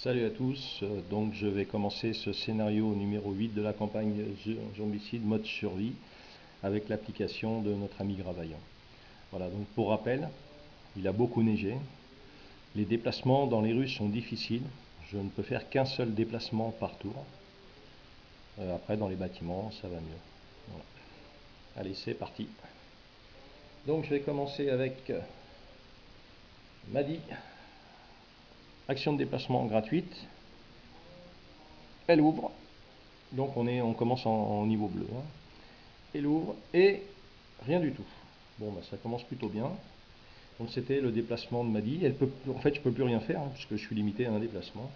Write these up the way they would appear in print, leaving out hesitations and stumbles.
Salut à tous, donc je vais commencer ce scénario numéro 8 de la campagne Zombicide mode survie avec l'application de notre ami Gravaillant. Voilà, donc pour rappel, il a beaucoup neigé, les déplacements dans les rues sont difficiles, je ne peux faire qu'un seul déplacement par tour. Après dans les bâtiments ça va mieux. Voilà. Allez, c'est parti. Donc je vais commencer avec Maddy. Action de déplacement gratuite. Elle ouvre. Donc on commence en niveau bleu. Hein. Elle ouvre et rien du tout. Bon, bah, ça commence plutôt bien. Donc c'était le déplacement de Maddy. En fait, je ne peux plus rien faire hein, puisque je suis limité à un déplacement.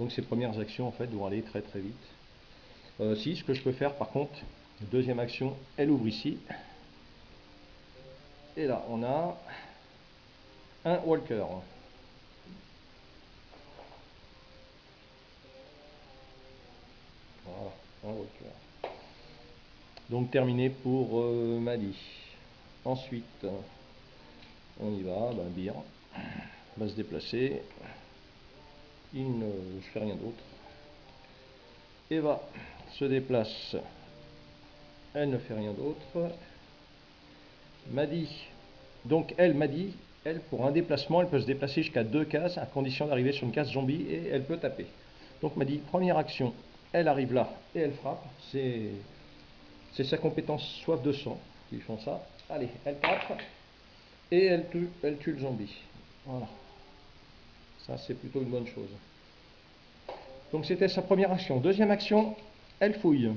Donc ces premières actions en fait vont aller très très vite. Si, ce que je peux faire par contre, deuxième action, elle ouvre ici. Et là, on a un walker. Voilà, un walker. Donc terminé pour Maddy. Ensuite, on y va, bah, Beer va se déplacer. Je fais rien d'autre. Eva se déplace. Elle ne fait rien d'autre. Maddy. Donc Maddy, elle, pour un déplacement, elle peut se déplacer jusqu'à 2 cases à condition d'arriver sur une case zombie et elle peut taper. Donc Maddy, première action, elle arrive là et elle frappe. C'est sa compétence soif de sang qui font ça. Allez, elle tape et elle tue le zombie. Voilà. Ça, c'est plutôt une bonne chose. Donc c'était sa première action. Deuxième action, elle fouille.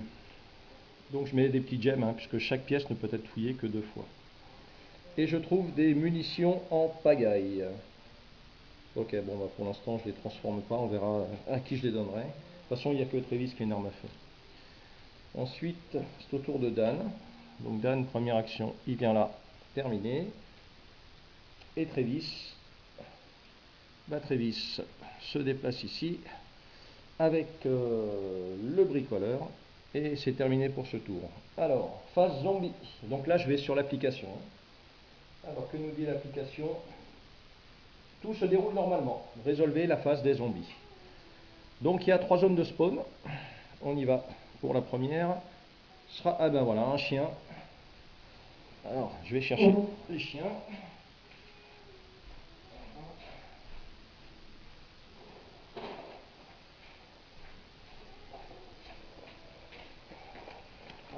Donc je mets des petits gemmes, hein, puisque chaque pièce ne peut être fouillée que 2 fois. Et je trouve des munitions en pagaille. Ok, bon, bah pour l'instant je les transforme pas, on verra à qui je les donnerai. De toute façon, il n'y a que Travis qui a une arme à feu. Ensuite, c'est au tour de Dan. Donc Dan, première action, il vient là, terminé. Et Travis, Travis se déplace ici avec le bricoleur. Et c'est terminé pour ce tour. Alors, phase zombie. Donc là, je vais sur l'application. Alors, que nous dit l'application? Tout se déroule normalement. Résolvez la phase des zombies. Donc, il y a 3 zones de spawn. On y va pour la première. Ah ben voilà, un chien. Alors, je vais chercher les chiens.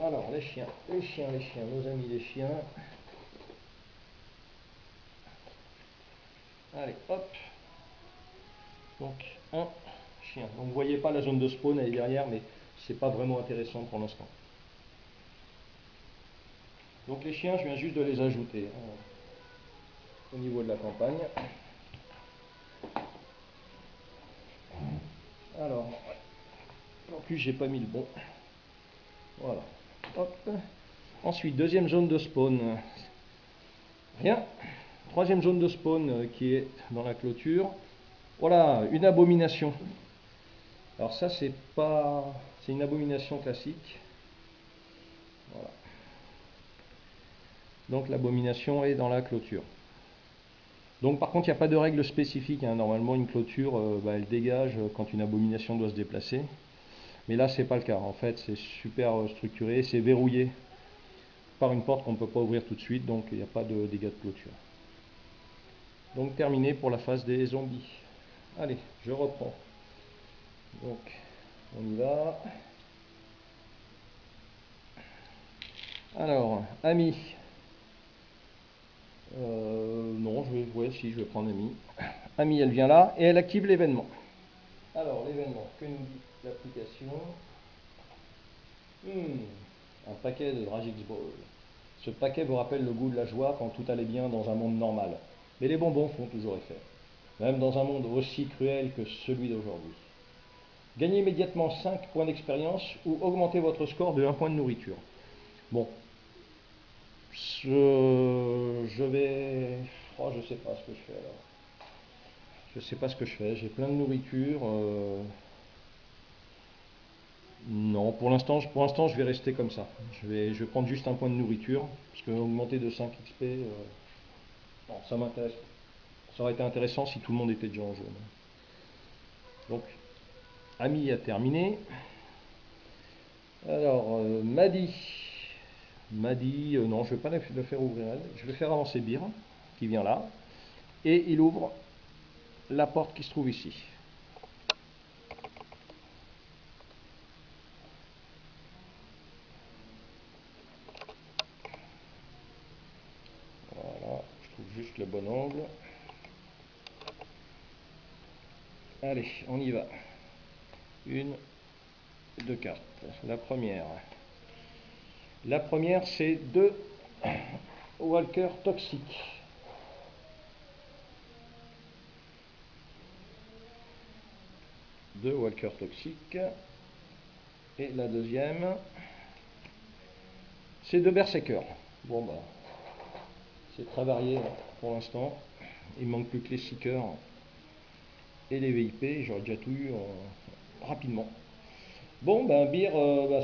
Alors, les chiens, nos amis les chiens. Allez, hop. Donc, un chien. Donc, vous ne voyez pas la zone de spawn, elle est derrière, mais c'est pas vraiment intéressant pour l'instant. Donc, les chiens, je viens juste de les ajouter au niveau de la campagne. Alors, en plus, j'ai pas mis le bon. Voilà. Hop. Ensuite, deuxième zone de spawn. Rien. Troisième zone de spawn qui est dans la clôture. Voilà, une abomination. Alors ça, c'est une abomination classique. Voilà. Donc l'abomination est dans la clôture. Donc par contre, il n'y a pas de règle spécifique. Hein. Normalement, une clôture, elle dégage quand une abomination doit se déplacer. Mais là, c'est pas le cas. En fait, c'est super structuré, c'est verrouillé par une porte qu'on ne peut pas ouvrir tout de suite, donc il n'y a pas de dégâts de clôture. Donc terminé pour la phase des zombies. Allez, je reprends. Donc, on y va. Alors, Ami. Non, si, je vais prendre Ami. Ami, elle vient là et elle active l'événement. Alors, l'événement, que nous dit l'application? Un paquet de Dragix Ball. Ce paquet vous rappelle le goût de la joie quand tout allait bien dans un monde normal. Mais les bonbons font toujours effet, même dans un monde aussi cruel que celui d'aujourd'hui. Gagnez immédiatement 5 points d'expérience ou augmentez votre score de 1 point de nourriture. Bon, je vais... Oh, je sais pas ce que je fais alors. Je sais pas ce que je fais, j'ai plein de nourriture. Non, pour l'instant, je vais rester comme ça. Je vais prendre juste un point de nourriture, parce que augmenter de 5 XP, non, ça m'intéresse. Ça aurait été intéressant si tout le monde était déjà en jaune. Donc, Ami a terminé. Alors, Madi. Madi, non, je ne vais pas le faire ouvrir elle. Je vais faire avancer Bir, qui vient là. Et il ouvre la porte qui se trouve ici. Voilà, je trouve juste le bon angle. Allez, on y va. Une, deux cartes. La première. La première, c'est 2 Walker toxiques. Deux Walker toxiques. Et la deuxième, c'est 2 Berserker. Bon, bah, c'est très varié pour l'instant. Il manque plus que les Seekers et les VIP. J'aurais déjà tout eu rapidement. Bon, ben Bir,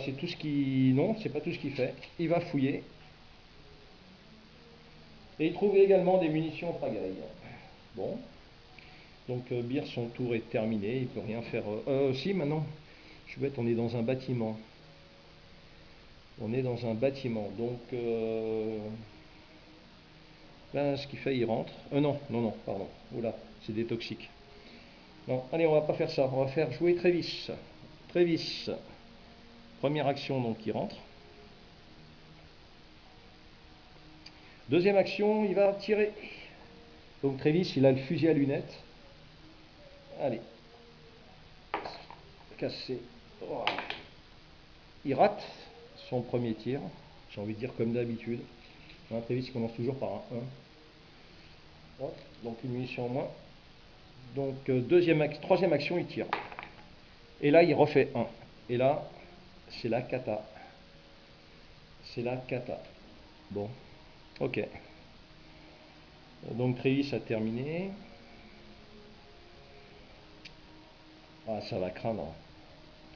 c'est tout ce qui... Non, c'est pas tout ce qu'il fait. Il va fouiller. Et il trouve également des munitions pagaille. Bon. Donc Bir, son tour est terminé. Il peut rien faire... si, maintenant. Je suis bête, on est dans un bâtiment. On est dans un bâtiment. Donc... ce qu'il fait, il rentre. Non, pardon. Oula, c'est des toxiques. Non, allez, on va pas faire ça. On va faire jouer Trévis. Trévis. Première action, donc il rentre. Deuxième action, il va tirer. Donc Trévis, il a le fusil à lunettes. Allez. Cassé. Oh. Il rate son premier tir. J'ai envie de dire comme d'habitude. Trévis commence toujours par un 1. Ouais, donc une munition en moins. Donc troisième action, il tire. Et là, il refait 1. Et là, c'est la cata. C'est la cata. Bon, ok. Donc Trévis a terminé. Ah, ça va craindre.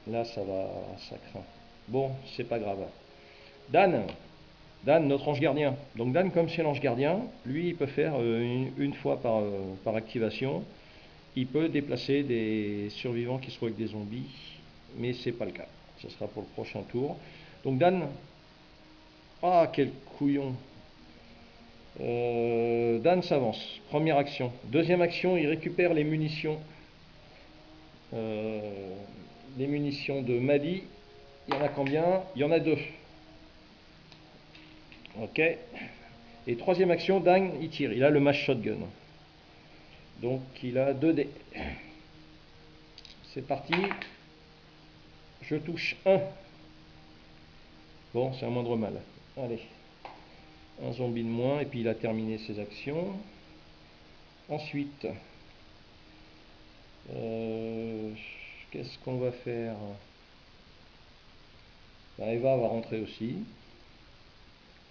Là, ça craint. Bon, c'est pas grave. Dan, notre ange gardien. Donc Dan, comme c'est l'ange gardien, lui, il peut faire une fois par activation. Il peut déplacer des survivants qui se trouvent avec des zombies, mais c'est pas le cas. Ce sera pour le prochain tour. Donc Dan, ah quel couillon. Dan s'avance. Première action. Deuxième action, il récupère les munitions. Les munitions de Madi. Il y en a combien? Il y en a 2. Ok. Et troisième action, Dan, il tire. Il a le mash shotgun. Donc il a 2 dés. C'est parti. Je touche 1. Bon, c'est un moindre mal. Allez. Un zombie de moins. Et puis il a terminé ses actions. Ensuite, qu'est-ce qu'on va faire? Eva va rentrer aussi.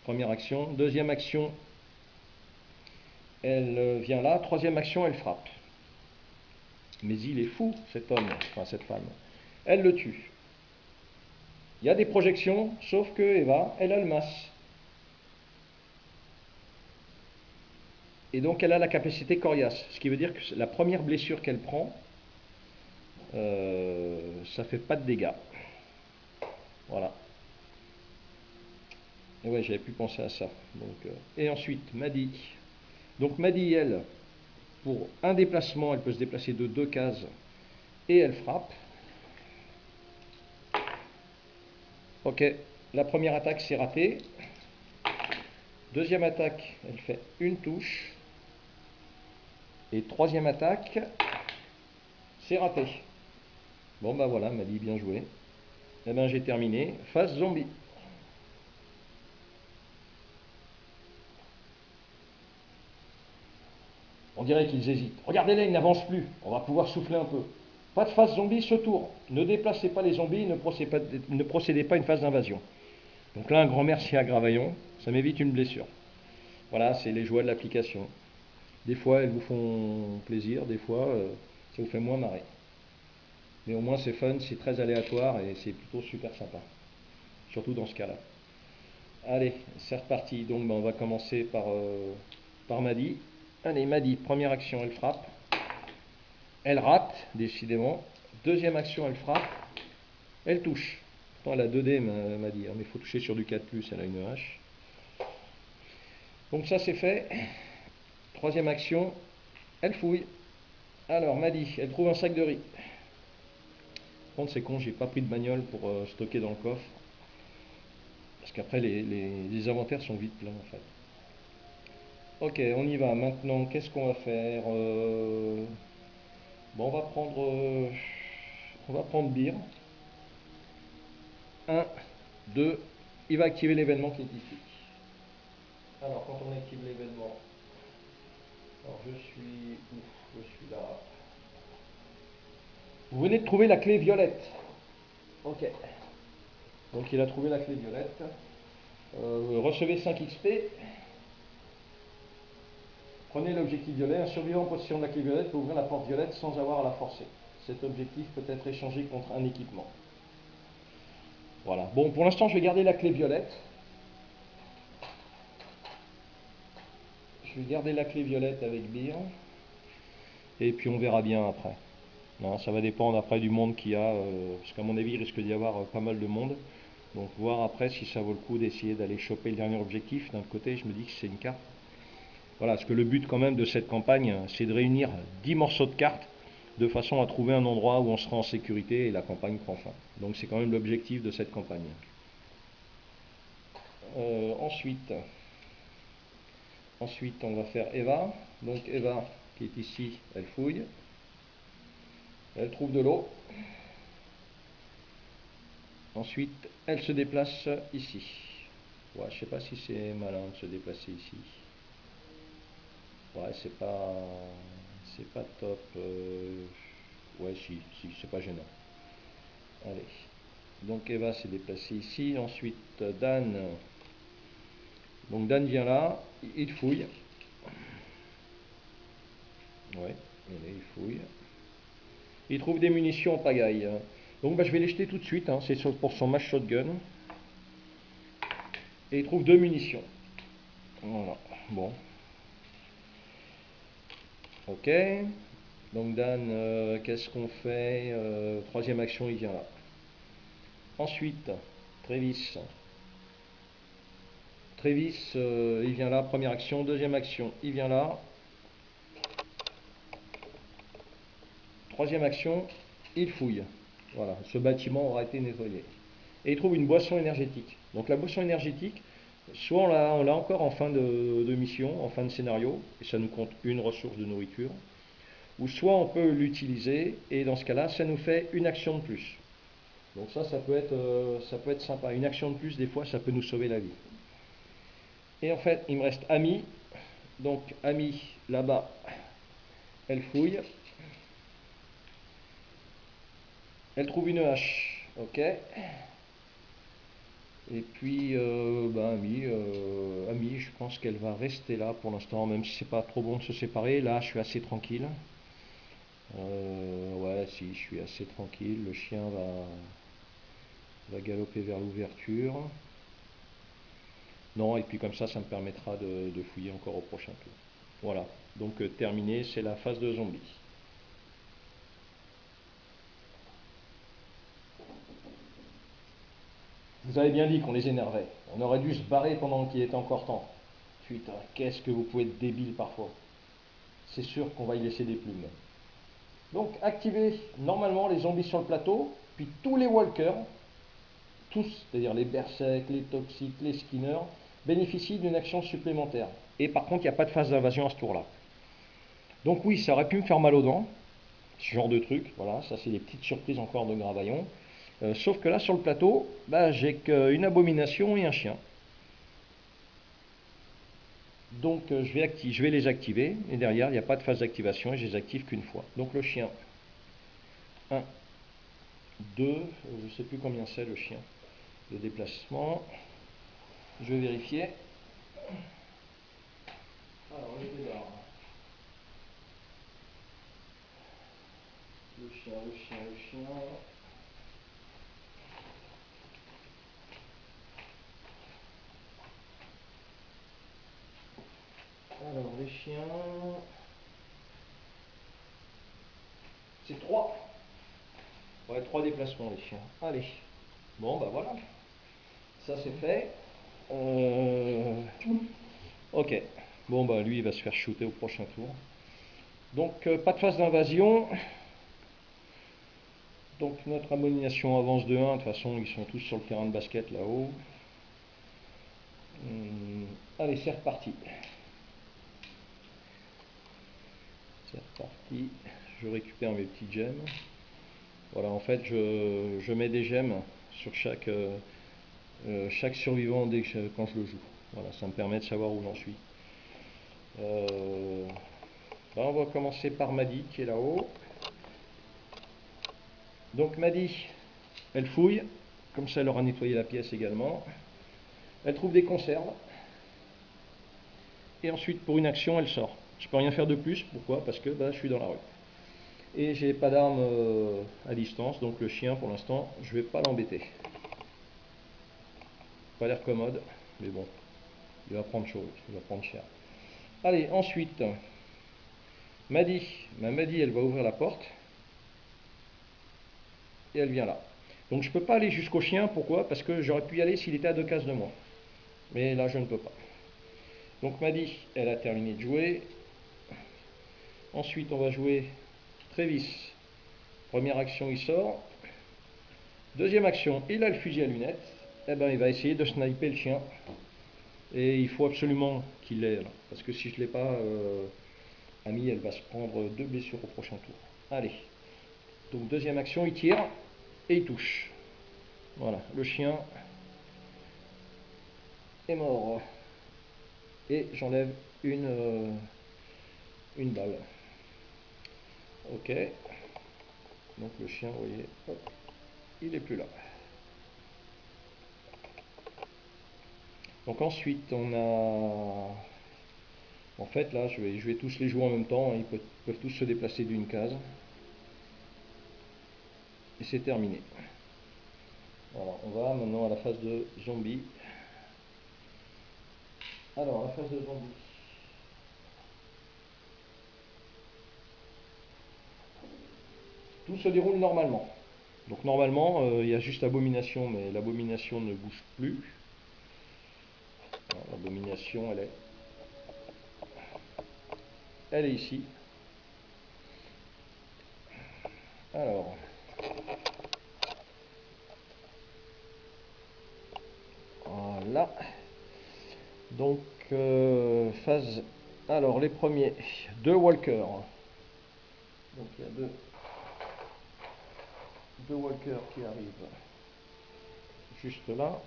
Première action. Deuxième action, elle vient là. Troisième action, elle frappe. Mais il est fou, cet homme, enfin cette femme. Elle le tue. Il y a des projections, sauf que Eva, elle a le masque. Et donc elle a la capacité coriace. Ce qui veut dire que la première blessure qu'elle prend, ça fait pas de dégâts. Voilà. Et ouais, j'avais pu penser à ça. Donc, et ensuite, Madi. Donc Madi, elle, pour un déplacement, elle peut se déplacer de 2 cases et elle frappe. Ok, la première attaque c'est raté. Deuxième attaque, elle fait une touche. Et troisième attaque, c'est raté. Bon bah voilà, Madi, bien joué. Eh ben j'ai terminé. Phase zombie. On dirait qu'ils hésitent. Regardez-les, ils n'avancent plus. On va pouvoir souffler un peu. Pas de phase zombie ce tour. Ne déplacez pas les zombies, ne procédez pas à une phase d'invasion. Donc là, un grand merci à Gravaillon. Ça m'évite une blessure. Voilà, c'est les joies de l'application. Des fois, elles vous font plaisir. Des fois, ça vous fait moins marrer. Mais au moins, c'est fun, c'est très aléatoire et c'est plutôt super sympa. Surtout dans ce cas-là. Allez, c'est reparti. Donc, on va commencer par Madi. Allez, Madi, première action, elle frappe. Elle rate, décidément. Deuxième action, elle frappe. Elle touche. Pourtant, elle a 2D, m'a dit. Mais il faut toucher sur du 4+, elle a une hache. Donc ça, c'est fait. Troisième action, elle fouille. Alors, m'a dit, elle trouve un sac de riz. Par contre, c'est con, j'ai pas pris de bagnole pour stocker dans le coffre. Parce qu'après, les inventaires sont vite pleins, en fait. Ok, on y va. Maintenant, qu'est-ce qu'on va faire Bon, on va prendre Beer. 1, 2, il va activer l'événement qui est ici. Alors, quand on active l'événement, alors je suis où? Je suis là. Vous venez de trouver la clé violette. Ok. Donc, il a trouvé la clé violette. Recevez 5 XP. Prenez l'objectif violet. Un survivant en possession de la clé violette peut ouvrir la porte violette sans avoir à la forcer. Cet objectif peut être échangé contre un équipement. Voilà. Bon, pour l'instant, je vais garder la clé violette. Je vais garder la clé violette avec Beer. Et puis on verra bien après. Non, ça va dépendre après du monde qu'il y a. Parce qu'à mon avis, il risque d'y avoir pas mal de monde. Donc voir après si ça vaut le coup d'essayer d'aller choper le dernier objectif. D'un côté, je me dis que c'est une carte. Voilà, parce que le but quand même de cette campagne, c'est de réunir 10 morceaux de cartes de façon à trouver un endroit où on sera en sécurité et la campagne prend fin. Donc c'est quand même l'objectif de cette campagne. Ensuite, on va faire Eva. Donc Eva, qui est ici, elle fouille. Elle trouve de l'eau. Ensuite, elle se déplace ici. Ouais, je sais pas si c'est malin de se déplacer ici. Ouais, c'est pas top. Ouais, si, c'est pas gênant. Allez. Donc Eva s'est déplacée ici. Ensuite, Dan. Donc Dan vient là. Il fouille. Ouais, il fouille. Il trouve des munitions en pagaille. Donc bah, je vais les jeter tout de suite. Hein. C'est pour son match shotgun. Et il trouve 2 munitions. Voilà. Bon. Ok. Donc Dan, qu'est-ce qu'on fait Troisième action, il vient là. Ensuite, Trévis. Trévis, il vient là, première action. Deuxième action, il vient là. Troisième action, il fouille. Voilà, ce bâtiment aura été nettoyé. Et il trouve une boisson énergétique. Donc la boisson énergétique, soit on l'a encore en fin de mission, en fin de scénario, et ça nous compte une ressource de nourriture, ou soit on peut l'utiliser, et dans ce cas-là, ça nous fait une action de plus. Donc ça peut être sympa. Une action de plus, des fois, ça peut nous sauver la vie. Et en fait, il me reste Ami. Donc Ami, là-bas, elle fouille. Elle trouve une hache. Ok. Et puis, Ami, je pense qu'elle va rester là pour l'instant, même si c'est pas trop bon de se séparer. Là, je suis assez tranquille. Ouais, si, je suis assez tranquille. Le chien va galoper vers l'ouverture. Non, et puis comme ça me permettra de fouiller encore au prochain tour. Voilà, donc terminé, c'est la phase de zombie. Vous avez bien dit qu'on les énervait. On aurait dû se barrer pendant qu'il était encore temps. Putain, qu'est-ce que vous pouvez être débile parfois. C'est sûr qu'on va y laisser des plumes. Donc activez normalement les zombies sur le plateau, puis tous les walkers, tous, c'est-à-dire les berserk, les toxiques, les skinners, bénéficient d'une action supplémentaire. Et par contre, il n'y a pas de phase d'invasion à ce tour-là. Donc oui, ça aurait pu me faire mal aux dents, ce genre de truc. Voilà, ça c'est des petites surprises encore de Gravaillon. Sauf que là, sur le plateau, bah, j'ai qu'une abomination et un chien. Donc je vais les activer. Et derrière, il n'y a pas de phase d'activation et je les active qu'une fois. Donc le chien. 1, 2, je ne sais plus combien c'est le chien. Le déplacement. Je vais vérifier. Alors, je démarre. Le chien, le chien, le chien. Alors, les chiens. C'est 3. Ouais, 3 déplacements les chiens. Allez. Bon bah voilà. Ça c'est fait. Ok. Bon bah lui il va se faire shooter au prochain tour. Donc pas de phase d'invasion. Donc notre abomination avance de 1. De toute façon ils sont tous sur le terrain de basket là-haut. Allez c'est reparti. C'est reparti. Je récupère mes petits gemmes. Voilà, en fait, je mets des gemmes sur chaque survivant quand je le joue. Voilà, ça me permet de savoir où j'en suis. Là, on va commencer par Maddy qui est là-haut. Donc Maddy, elle fouille, comme ça elle aura nettoyé la pièce également. Elle trouve des conserves. Et ensuite, pour une action, elle sort. Je peux rien faire de plus. Pourquoi? Parce que je suis dans la rue. Et j'ai pas d'arme à distance, donc le chien pour l'instant je vais pas l'embêter. Pas l'air commode, mais bon, il va prendre chaud, il va prendre cher. Allez, ensuite, Maddy, Maddy elle va ouvrir la porte et elle vient là. Donc je peux pas aller jusqu'au chien, pourquoi? Parce que j'aurais pu y aller s'il était à 2 cases de moi. Mais là je ne peux pas. Donc Maddy, elle a terminé de jouer. Ensuite on va jouer Travis. Première action, il sort. Deuxième action, il a le fusil à lunettes. Eh ben, il va essayer de sniper le chien. Et il faut absolument qu'il l'ait. Parce que si je ne l'ai pas, Amy, elle va se prendre 2 blessures au prochain tour. Allez. Donc deuxième action, il tire et il touche. Voilà, le chien est mort. Et j'enlève une balle. Ok. Donc le chien, vous voyez, hop, il est plus là. Donc ensuite, on a... En fait, là, je vais tous les jouer en même temps. Ils peuvent tous se déplacer d'une case. Et c'est terminé. Voilà, on va maintenant à la phase de zombie. Alors, la phase de zombie. Tout se déroule normalement. Donc normalement, il y a juste l'abomination, mais l'abomination ne bouge plus. L'abomination, elle est ici. Alors, voilà. Donc, phase... Alors, les premiers, 2 walkers. Donc, il y a deux walkers qui arrivent juste là.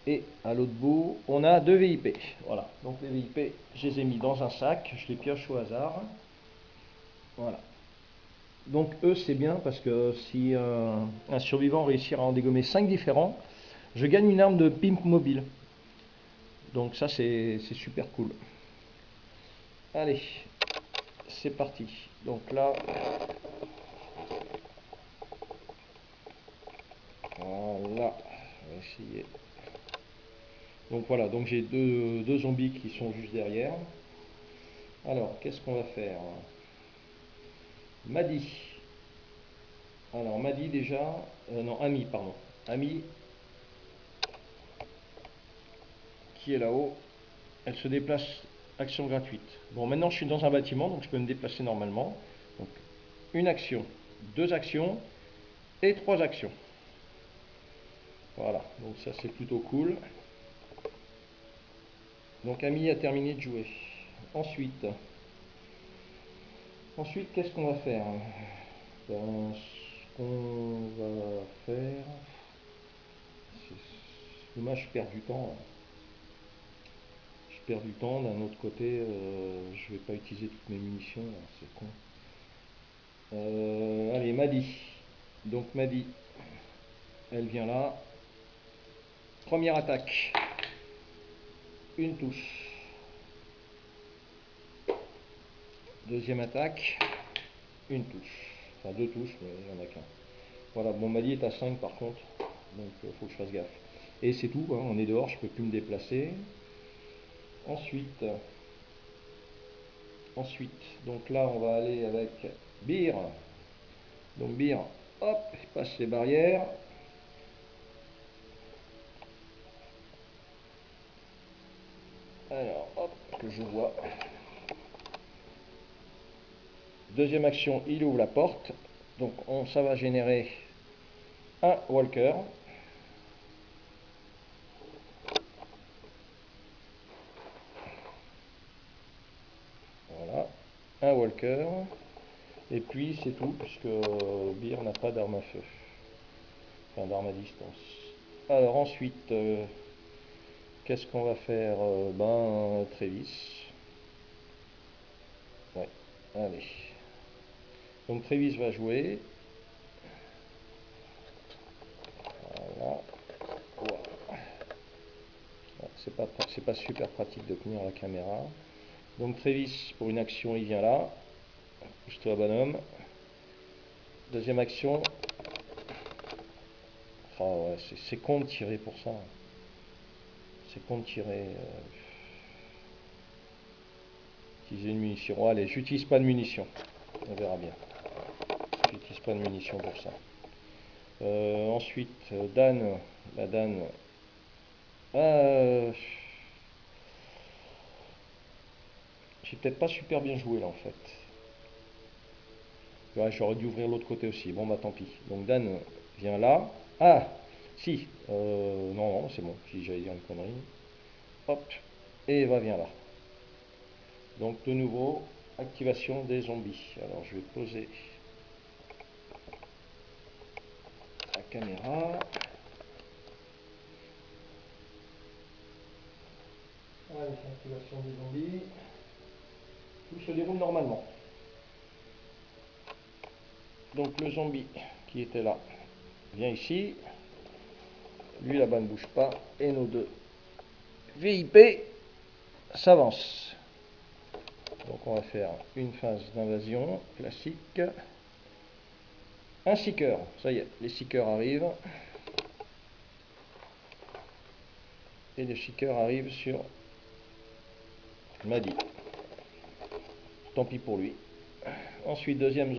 Et à l'autre bout, on a 2 VIP. Voilà. Donc, les VIP, je les ai mis dans un sac. Je les pioche au hasard. Voilà. Donc, eux, c'est bien parce que si un survivant réussit à en dégommer 5 différents, je gagne une arme de pimp mobile. Donc ça c'est super cool. Allez, c'est parti. Donc là, voilà, on va essayer. Donc voilà, donc j'ai deux zombies qui sont juste derrière. Alors, qu'est-ce qu'on va faire? Maddy. Alors Maddy déjà, non, Amy, pardon. Amy, qui est là-haut, elle se déplace, action gratuite. Bon, maintenant je suis dans un bâtiment, donc je peux me déplacer normalement. Donc, une action, 2 actions et 3 actions. Voilà, donc ça c'est plutôt cool. Donc Amy a terminé de jouer. Ensuite qu'est-ce qu'on va faire? Ce qu'on va faire... C'est dommage, je perds du temps. Je perds du temps, d'un autre côté, je vais pas utiliser toutes mes munitions, c'est con. Allez, Maddy. Donc Maddy, elle vient là. Première attaque. Une touche. Deuxième attaque. Une touche. Enfin 2 touches, mais il n'y en a qu'un. Voilà, bon, Maddy est à 5 par contre, donc il faut que je fasse gaffe. Et c'est tout, hein, on est dehors, je peux plus me déplacer. Ensuite, Ensuite, donc là, on va aller avec Bir. Donc Bir, hop, il passe les barrières. Alors, hop, que je vois. Deuxième action, il ouvre la porte. Donc ça va générer un walker. Voilà, un walker. Et puis c'est tout, puisque Bir n'a pas d'arme à feu. Enfin, d'arme à distance. Alors ensuite, qu'est-ce qu'on va faire? Trévis. Ouais, allez. Donc Trévis va jouer. Voilà. C'est pas super pratique de tenir la caméra. Donc Trévis, pour une action, il vient là. Pousse-toi, bonhomme. Deuxième action. Oh, ouais, c'est con de tirer pour ça. C'est con de tirer. Utiliser une munition. Oh, allez, j'utilise pas de munitions. On verra bien. J'utilise pas de munitions pour ça. Ensuite, Dan. La Dan. J'ai peut-être pas super bien joué là en fait. Ouais, j'aurais dû ouvrir l'autre côté aussi. Bon bah tant pis. Donc Dan vient là. Ah si. Non, non, c'est bon. Si j'allais dire une connerie. Hop. Et Eva vient là. Donc de nouveau, activation des zombies. Alors je vais poser la caméra. Allez, activation des zombies. Tout se déroule normalement. Donc le zombie qui était là vient ici. Lui là-bas ne bouge pas. Et nos deux VIP s'avancent. Donc on va faire une phase d'invasion classique. Un seeker. Ça y est, les seekers arrivent. Et les seekers arrivent sur Madi. Tant pis pour lui. Ensuite, deuxième